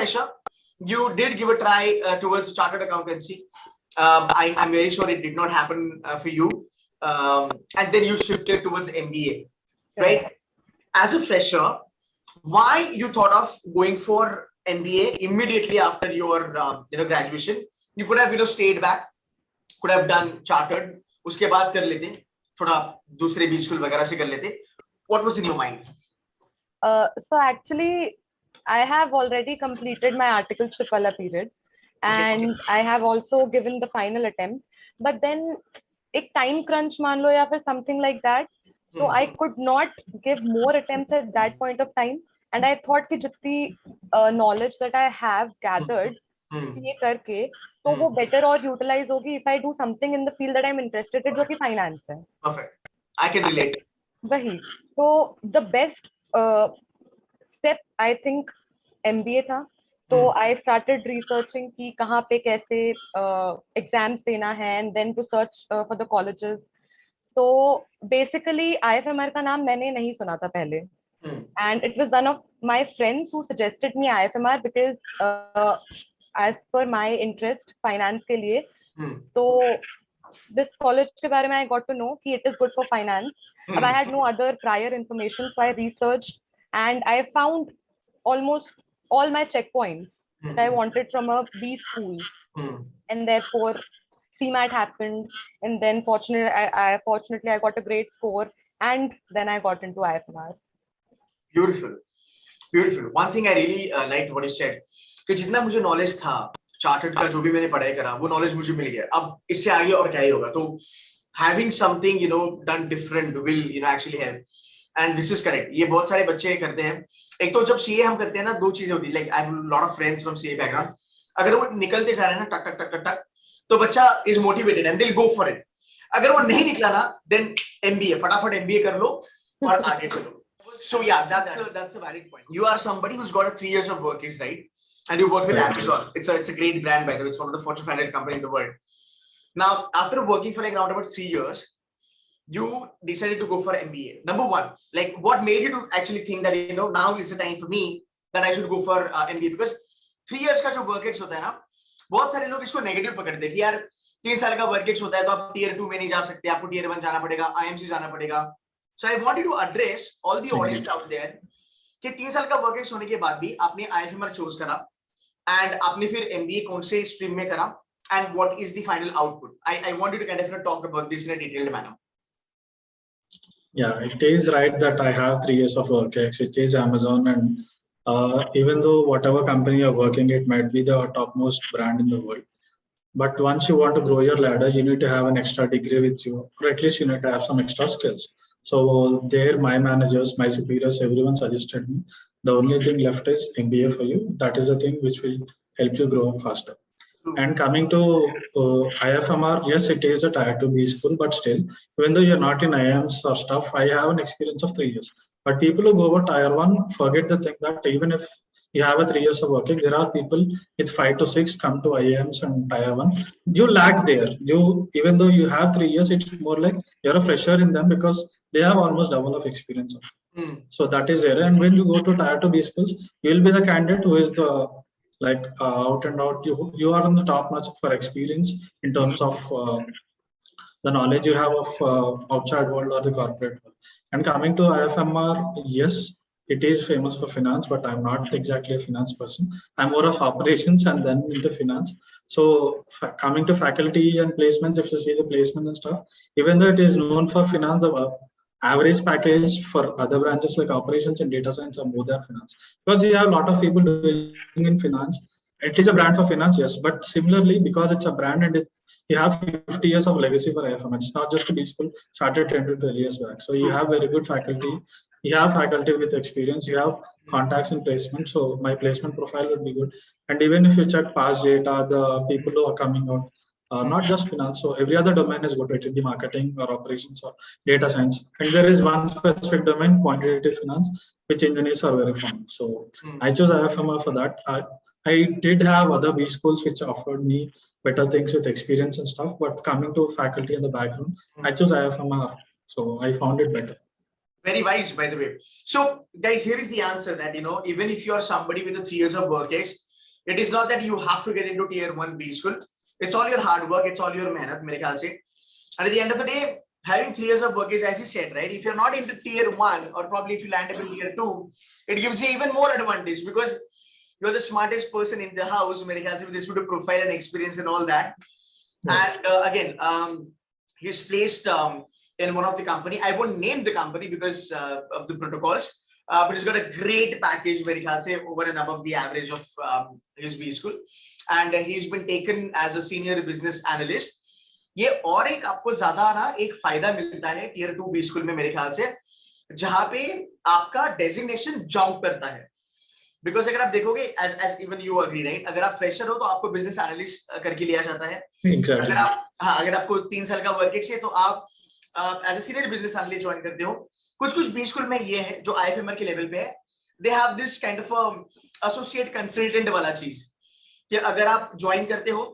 fresher, you did give a try towards chartered accountancy. I'm very sure it did not happen for you. And then you shifted towards MBA, right? As a fresher, why you thought of going for MBA immediately after your graduation? You could have stayed back, could have done chartered. उसके बाद कर लेते, थोड़ा दूसरे B school वगैरह से कर लेते. What was in your mind? So actually, I have already completed my articleship wala period, and I have also given the final attempt. But then, एक time crunch मान लो या फिर something like that. So I could not give more attempts at that point of time. And I thought कि जितनी knowledge that I have gathered ये करके तो वो better और utilize होगी if I do something in the field that I'm interested in, जो कि finance है. Perfect. I can relate. वही. So the best step I think MBA था. So I started researching कि कहाँ पे कैसे exams देना है, and then to search for the colleges. So basically IFMR का नाम मैंने नहीं सुना था पहले. And it was one of my friends who suggested me IFMR because as per my interest finance के लिए. So this college के बारे में I got to know कि it is good for finance. But I had no other prior information, so I researched and I found almost all my checkpoints that I wanted from a B school. And therefore CMAT happened, and then fortunately I got a great score, and then I got into IFMR. Beautiful, beautiful. One thing I really liked what you said, कि जितना मुझे knowledge था chartered का जो भी मैंने पढ़ाई करा वो knowledge मुझे मिल गया. अब इससे आगे और क्या ही होगा? तो having something done different will actually help. And this is correct. ये बहुत सारे बच्चे करते हैं. एक तो जब CA हम करते हैं ना, दो चीजें होती है. Like I have a lot of friends from CA background. अगर वो निकलते जा रहे हैं ना टक टक टक टक टक, तो बच्चा is motivated and they'll go for it. अगर वो नहीं निकला ना, then MBA फटाफट MBA कर लो और आगे चलो. So yeah, that's a valid point. You are somebody who's got 3 years of work, right? And you work with Amazon. It's a great brand, by the way. It's one of the Fortune 500 companies in the world. Now, after working for like around about 3 years, you decided to go for MBA. Number one, like what made you to actually think that now is the time for me that I should go for MBA? Because 3 years का जो work ex होता है ना, बहुत सारे लोग इसको negative पकड़ते हैं कि यार 3 साल का work ex होता है तो आप tier 2 में नहीं जा सकते, आपको tier 1 जाना पड़ेगा, IMC जाना पड़ेगा. So I wanted to address all the audience out there कि 3 साल का work ex होने के बाद भी आपने IFMR choose करा and आपने फिर MBA कौन से stream में करा and what is the final output? I want you to kind of talk about this in a detailed manner. Yeah, it is right that I have 3 years of work ex, which is Amazon, and even though whatever company you're working, it might be the topmost brand in the world. But once you want to grow your ladder, you need to have an extra degree with you, or at least you need to have some extra skills. So there, my managers, my superiors, everyone suggested me, the only thing left is MBA for you. That is the thing which will help you grow faster. And coming to IFMR, yes, it is a tier 2 B school, but still, even though you're not in IIMs or stuff, I have an experience of 3 years. But people who go over tier 1 forget the thing that even if you have a 3 years of working, there are people with 5 to 6 come to IIMs and tier 1. You lag there. Even though you have 3 years, it's more like you're a fresher in them because they have almost double of experience. So that is there. And when you go to tier 2 B schools, you will be the candidate who is the out and out. You are on the top notch for experience in terms of the knowledge you have of outside world or the corporate world. And coming to IFMR, yes, it is famous for finance, but I'm not exactly a finance person. I'm more of operations and then into finance. So coming to faculty and placements, if you see the placement and stuff, even though it is known for finance, average package for other branches like operations and data science are more than finance, because you have a lot of people doing in finance. It is a brand for finance, yes, but similarly, because it's a brand and you have 50 years of legacy for IFM. It's not just a B school, started 10 to 12 years back. So you have very good faculty, you have faculty with experience, you have contacts in placement. So my placement profile would be good. And even if you check past data, the people who are coming out, not just finance, so every other domain is good, it will be marketing or operations or data science. And there is one specific domain, quantitative finance, which engineers are very fond. So I chose IFMR for that. I did have other B schools which offered me better things with experience and stuff, but coming to faculty and the background, I chose IFMR. So I found it better. Very wise, by the way. So guys, here is the answer that, even if you are somebody with a 3 years of work ex, It is not that you have to get into tier 1 B school. It's all your hard work, it's all your mehnat, मेरे ख्याल से. And at the end of the day, having 3 years of work is, as you said, right? If you're not into tier 1, or probably if you land up in tier 2, it gives you even more advantage because you're the smartest person in the house, मेरे ख्याल से, with this good profile and experience and all that. And again, he's placed in one of the company. I won't name the company because of the protocols, but he's got a great package, मेरे ख्याल से, over and above the average of his B school. And he's been taken as a senior business analyst. ये और एक आपको ज्यादा ना एक फायदा मिलता है tier 2 B school में मेरे ख्याल से, जहां पे आपका डेजिग्नेशन जंप करता है. बिकॉज अगर आप देखोगे, as even you agree, right? अगर आप फ्रेशर हो तो आपको बिजनेस एनालिस्ट करके लिया जाता है. Exactly. अगर आपको 3 साल का वर्क एक्स है तो आप as a senior business analyst join करते हो. कुछ बी स्कूल में ये है जो आईएफएमआर के लेवल पे है, they have this kind of associate consultant वाला चीज, कि अगर आप ज्वाइन करते हो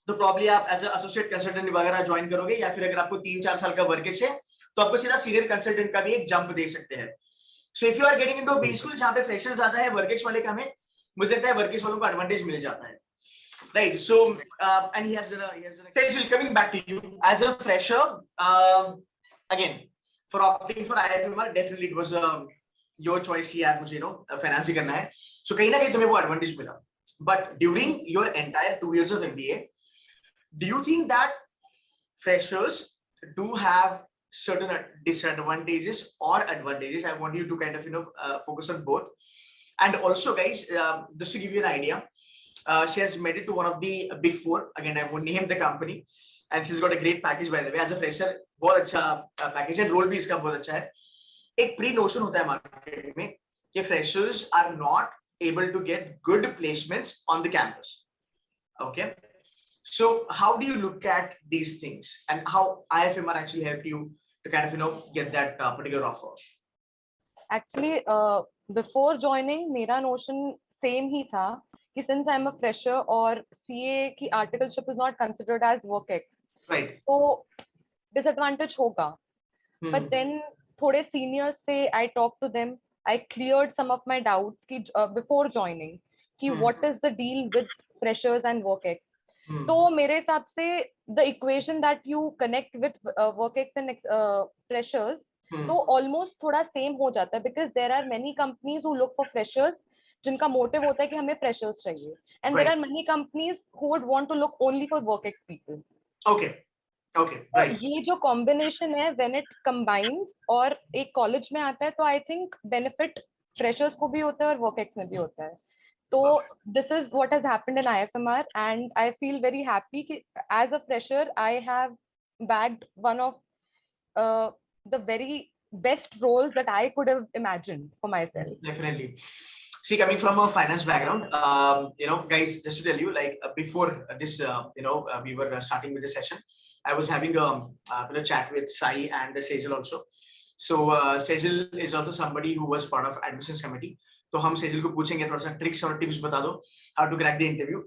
तो प्रॉब्ली आप एज अ एसोसिएट कंसल्टेंट वगैरह ज्वाइन करोगे, या फिर अगर आपको 3-4 साल का वर्क एक्स है तो आपको सीधा सीनियर कंसल्टेंट का भी एक जंप दे सकते हैं. So if you are getting into B school जहां पे फ्रेशर ज्यादा है, वर्क एक्स वाले कम है, मुझे लगता है वर्क एक्स वालों को एडवांटेज मिल जाता है, right? So and he has done Sejal, coming back to you as a fresher, again, for opting for IFMR, definitely it was your choice कि यार मुझे फाइनेंस ही करना है, so कहीं ना कहीं तुम्हें वो एडवांटेज मिला. But during your entire 2 years of MBA, do you think that freshers do have certain disadvantages or advantages? I want you to kind of focus on both. And also guys, just to give you an idea, she has made it to one of the big 4. Again, I won't name the company, and she's got a great package by the way. As a fresher, बहुत अच्छा package है, role भी इसका बहुत अच्छा है. एक pre notion होता है market में कि freshers are not able to get good placements on the campus. Okay, so how do you look at these things, and how IFMR actually helped you to kind of get that particular offer? Actually, before joining, मेरा notion same ही था कि since I'm a fresher और CA की articleship is not considered as work ex, right? तो disadvantage होगा. But then थोड़े seniors से I talked to them, I cleared some of my doubts कि before joining कि what is the deal with freshers and work ex. तो मेरे हिसाब से the equation that you connect with work ex and freshers, तो almost थोड़ा same हो जाता है, because there are many companies who look for freshers जिनका मोटिव होता है कि हमें freshers चाहिए, and there are many companies who would want to look only for work ex people. Okay, right. ये जो combination है, when it combines और एक college में आता है, तो I think benefit freshers को भी होता है और work ex में भी होता है. So this is what has happened in IFMR, and I feel very happy कि as a fresher I have bagged one of the very best roles that I could have imagined for myself. Definitely. See, coming from a finance background, guys, just to tell you, like before this, we were starting with the session, I was having a chat with Sai and Sejal also. So Sejal is also somebody who was part of admissions committee. तो हम सेजल को पूछेंगे थोड़ा सा tricks और tips बता दो, how to crack the interview.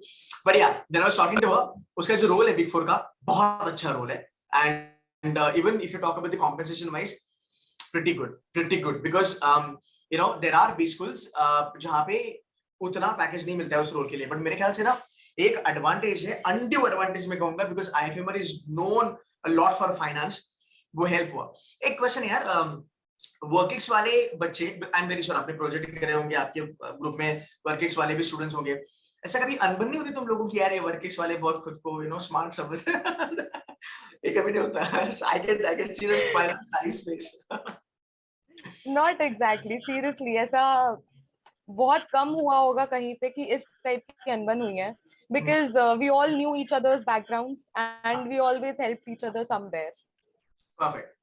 But yeah then I was talking to her, उसका जो रोल है बिग 4 का बहुत अच्छा रोल है, and even if you talk about the compensation wise, pretty good because there are B schools जहां पे उतना पैकेज नहीं मिलता है उस रोल के लिए. बट मेरे ख्याल से ना एक एडवांटेज है, अनड्यू एडवांटेज मैं कहूंगा, because IFMR is known a lot for finance, वो हेल्प हुआ. एक क्वेश्चन है यार, वर्किक्स वाले बच्चे, आई एम वेरी श्योर आपने प्रोजेक्ट करे होंगे, आपके ग्रुप में वर्किक्स वाले भी स्टूडेंट्स होंगे, ऐसा कभी अनबन नहीं होती तुम लोगों की, यार ये वर्किक्स वाले बहुत खुद को स्मार्ट समझते हैं? ये कभी नहीं होता? I can see the smile on Sai's face. Not exactly, seriously, ऐसा बहुत कम हुआ होगा कहीं पे कि इस टाइप की अनबन हुई है, because we all knew each other's backgrounds and we always helped each other somewhere. Perfect.